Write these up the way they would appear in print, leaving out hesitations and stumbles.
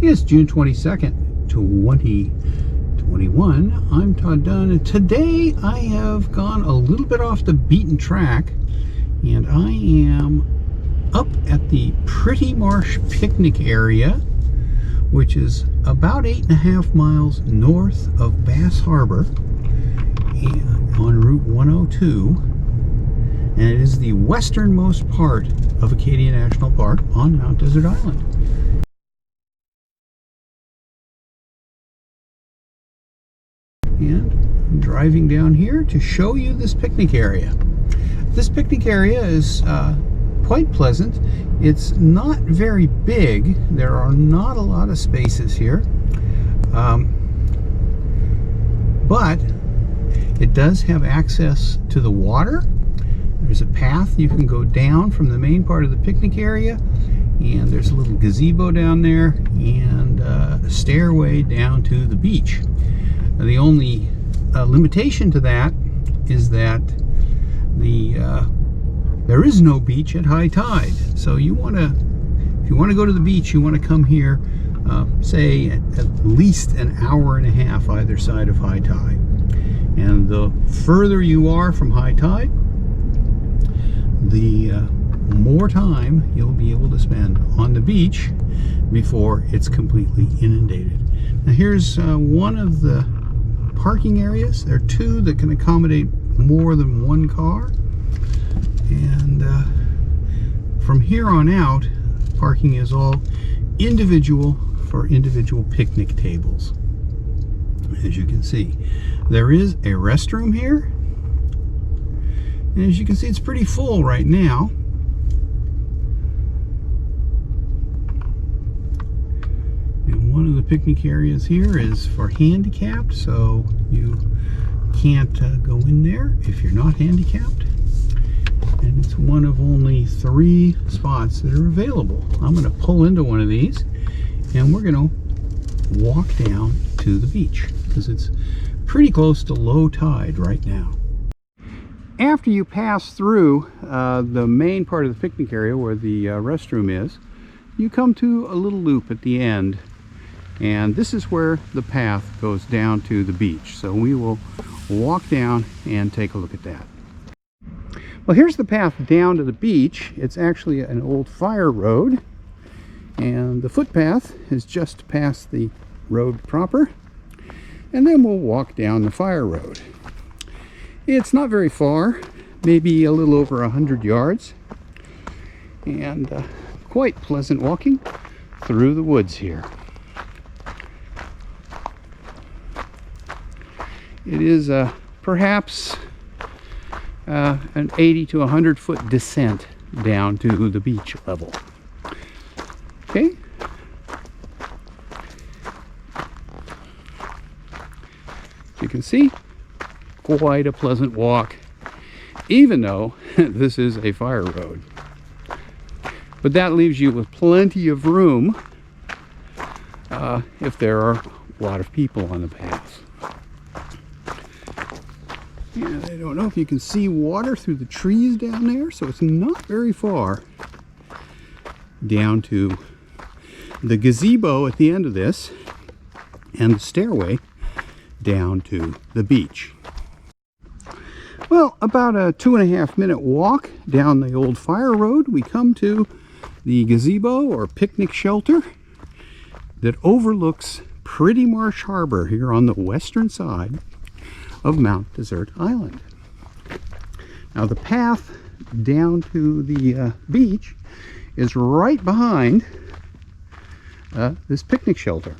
It's June 22nd, 2021. I'm Todd Dunn, and today I have gone a little bit off the beaten track, and I am up at the Pretty Marsh picnic area, which is about 8.5 miles north of Bass Harbor and on Route 102, and it is the westernmost part of Acadia National Park on Mount Desert Island. And I'm driving down here to show you this picnic area. This picnic area is quite pleasant. It's not very big. There are not a lot of spaces here, but it does have access to the water. There's a path you can go down from the main part of the picnic area, and there's a little gazebo down there and a stairway down to the beach. The only limitation to that is that there is no beach at high tide. So if you want to go to the beach, you want to come here, say at least an hour and a half either side of high tide. And the further you are from high tide, the more time you'll be able to spend on the beach before it's completely inundated. Now here's one of the parking areas. There are two that can accommodate more than one car, and from here on out, parking is all individual for individual picnic tables. As you can see, there is a restroom here, and as you can see, it's pretty full right now. One of the picnic areas here is for handicapped, so you can't go in there if you're not handicapped. And it's one of only 3 spots that are available. I'm going to pull into one of these, and we're going to walk down to the beach because it's pretty close to low tide right now. After you pass through the main part of the picnic area where the restroom is, you come to a little loop at the end. And this is where the path goes down to the beach. So we will walk down and take a look at that. Well, here's the path down to the beach. It's actually an old fire road, and the footpath is just past the road proper. And then we'll walk down the fire road. It's not very far, maybe a little over 100 yards, and quite pleasant walking through the woods here. It is perhaps an 80 to 100 foot descent down to the beach level. Okay. As you can see, quite a pleasant walk, even though this is a fire road. But that leaves you with plenty of room if there are a lot of people on the path. And I don't know if you can see water through the trees down there, so it's not very far down to the gazebo at the end of this and the stairway down to the beach. Well, about a 2.5 minute walk down the old fire road, we come to the gazebo or picnic shelter that overlooks Pretty Marsh Harbor here on the western side of Mount Desert Island. Now the path down to the beach is right behind this picnic shelter.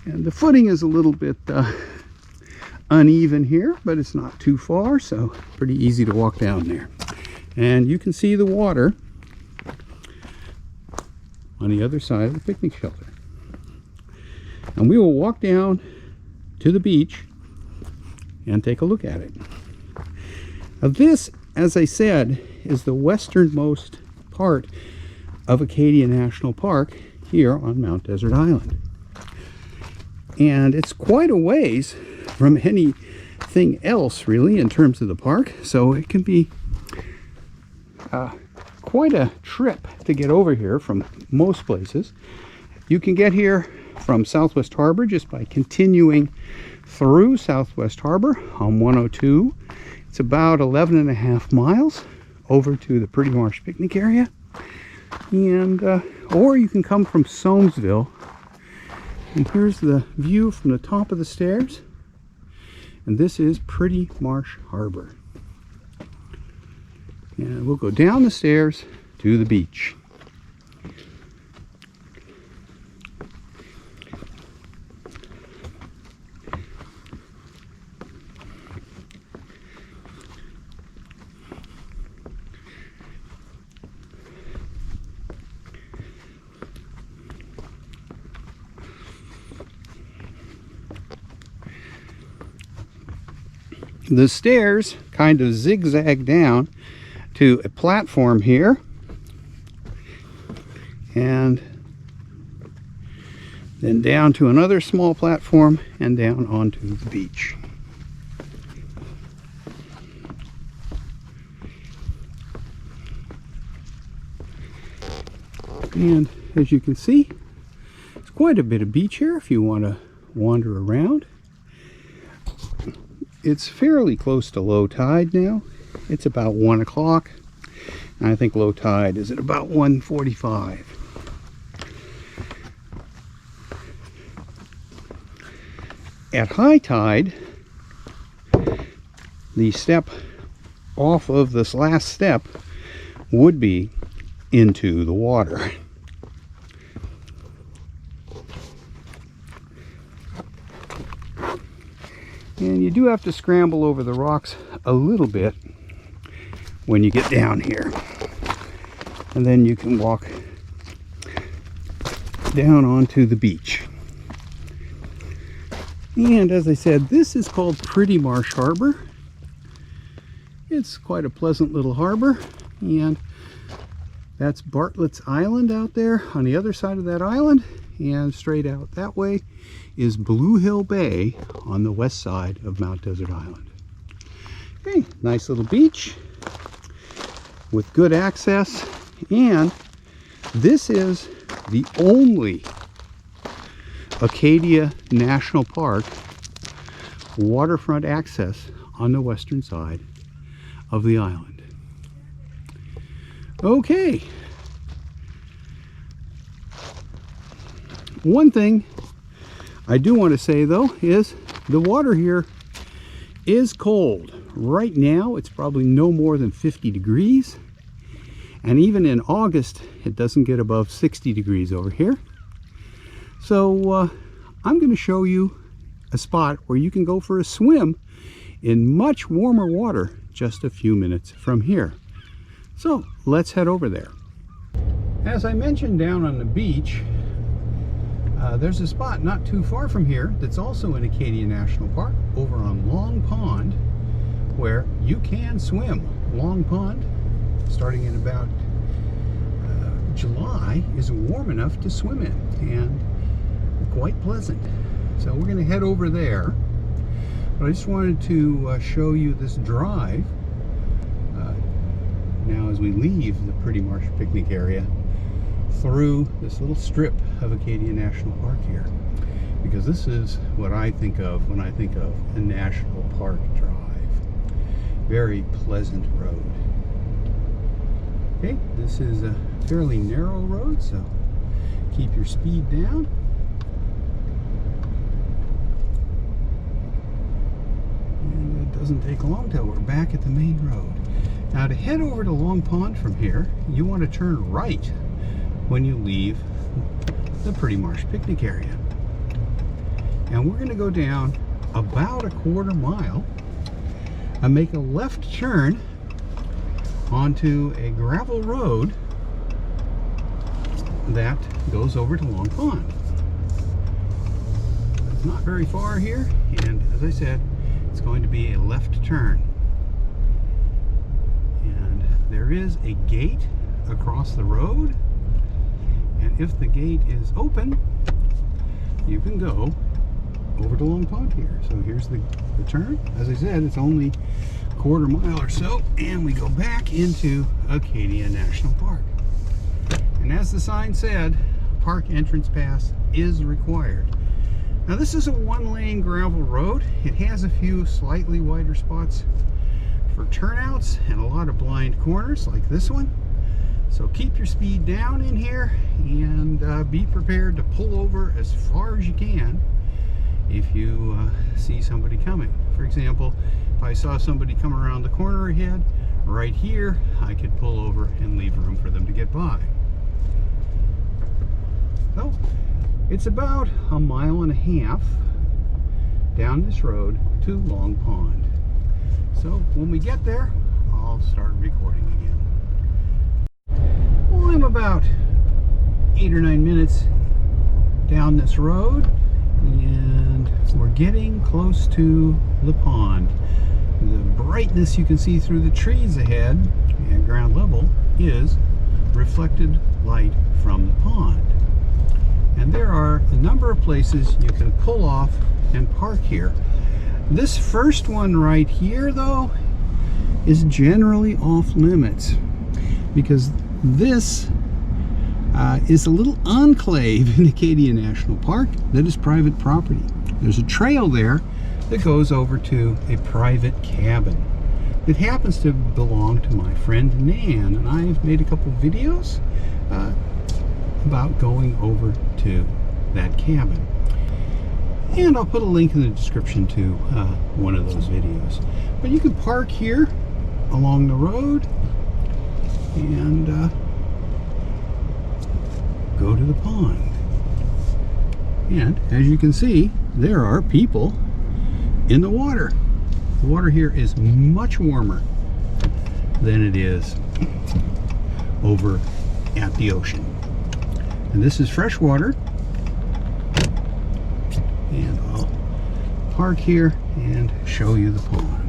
And the footing is a little bit uneven here, but it's not too far, so pretty easy to walk down there. And you can see the water on the other side of the picnic shelter. And we will walk down to the beach and take a look at it. Now this, as I said, is the westernmost part of Acadia National Park here on Mount Desert Island. And it's quite a ways from anything else really in terms of the park, so it can be quite a trip to get over here from most places. You can get here from Southwest Harbor just by continuing through Southwest Harbor on 102. It's about 11.5 miles over to the Pretty Marsh picnic area. And or you can come from Soamesville. And here's the view from the top of the stairs. And this is Pretty Marsh Harbor. And we'll go down the stairs to the beach. The stairs kind of zigzag down to a platform here, and then down to another small platform and down onto the beach. And as you can see, it's quite a bit of beach here if you want to wander around. It's fairly close to low tide now. It's about 1 o'clock. And I think low tide is at about 1:45. At high tide, the step off of this last step would be into the water. And you do have to scramble over the rocks a little bit when you get down here. And then you can walk down onto the beach. And as I said, this is called Pretty Marsh Harbor. It's quite a pleasant little harbor. And that's Bartlett's Island out there on the other side of that island. And straight out that way is Blue Hill Bay on the west side of Mount Desert Island. Okay, nice little beach with good access, and this is the only Acadia National Park waterfront access on the western side of the island. Okay. One thing I do want to say though is the water here is cold. Right now it's probably no more than 50 degrees, and even in August it doesn't get above 60 degrees over here. So I'm going to show you a spot where you can go for a swim in much warmer water just a few minutes from here. So let's head over there. As I mentioned down on the beach, there's a spot not too far from here that's also in Acadia National Park over on Long Pond, where you can swim. Long Pond, starting in about July, is warm enough to swim in and quite pleasant. So we're going to head over there. But I just wanted to show you this drive now as we leave the Pretty Marsh picnic area through this little strip of Acadia National Park here, because this is what I think of when I think of a national park drive. Very pleasant road. Okay, this is a fairly narrow road, so keep your speed down. And it doesn't take long till we're back at the main road. Now to head over to Long Pond from here, you want to turn right when you leave the Pretty Marsh picnic area. And we're going to go down about a quarter mile and make a left turn onto a gravel road that goes over to Long Pond. It's not very far here, and as I said, it's going to be a left turn. And there is a gate across the road, and if the gate is open, you can go over to Long Pond here. So here's the turn. As I said, it's only a quarter mile or so, and we go back into Acadia National Park. And as the sign said, park entrance pass is required. Now this is a one-lane gravel road. It has a few slightly wider spots for turnouts and a lot of blind corners like this one. So keep your speed down in here and be prepared to pull over as far as you can if you see somebody coming. For example, if I saw somebody come around the corner ahead, right here, I could pull over and leave room for them to get by. So it's about a mile and a half down this road to Long Pond. So when we get there, I'll start recording again. Well, I'm about 8 or 9 minutes down this road, and we're getting close to the pond. The brightness you can see through the trees ahead at ground level is reflected light from the pond. And there are a number of places you can pull off and park here. This first one right here, though, is generally off limits because this is a little enclave in Acadia National Park that is private property. There's a trail there that goes over to a private cabin. It happens to belong to my friend Nan, and I've made a couple of videos about going over to that cabin. And I'll put a link in the description to one of those videos. But you can park here along the road and go to the pond. And as you can see, there are people in the water. The water here is much warmer than it is over at the ocean. And this is fresh water. And I'll park here and show you the pond.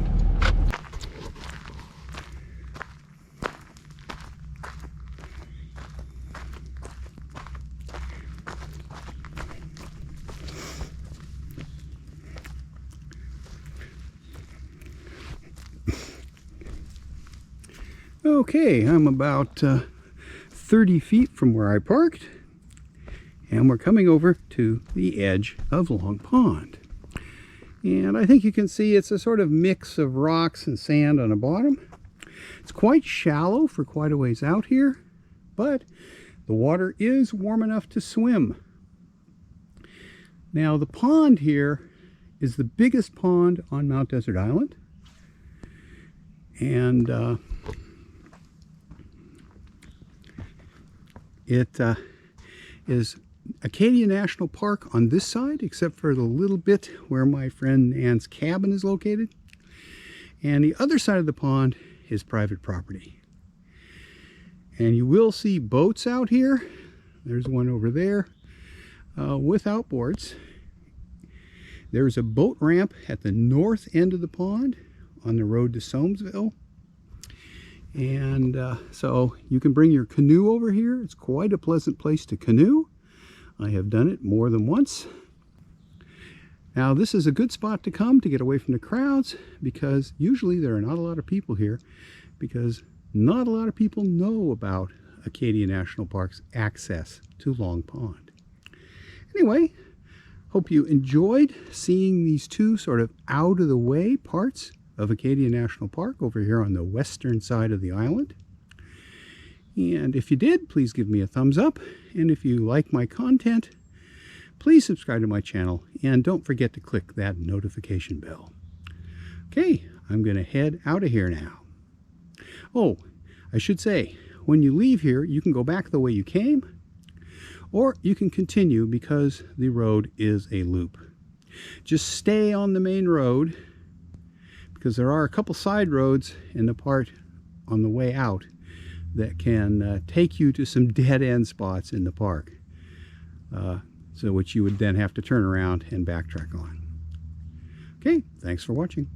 Okay, I'm about 30 feet from where I parked, and we're coming over to the edge of Long Pond. And I think you can see it's a sort of mix of rocks and sand on the bottom. It's quite shallow for quite a ways out here, but the water is warm enough to swim. Now the pond here is the biggest pond on Mount Desert Island, and it is Acadia National Park on this side, except for the little bit where my friend Ann's cabin is located. And the other side of the pond is private property. And you will see boats out here. There's one over there with outboards. There's a boat ramp at the north end of the pond on the road to Somesville. And so you can bring your canoe over here. It's quite a pleasant place to canoe. I have done it more than once. Now this is a good spot to come to get away from the crowds, because usually there are not a lot of people here, because not a lot of people know about Acadia National Park's access to Long Pond. Anyway, hope you enjoyed seeing these two sort of out of the way parts of Acadia National Park over here on the western side of the island. And if you did, please give me a thumbs up. And if you like my content, please subscribe to my channel. And don't forget to click that notification bell. Okay, I'm going to head out of here now. Oh, I should say, when you leave here, you can go back the way you came, or you can continue because the road is a loop. Just stay on the main road, because there are a couple side roads in the part on the way out that can take you to some dead-end spots in the park, so which you would then have to turn around and backtrack on. Okay, thanks for watching.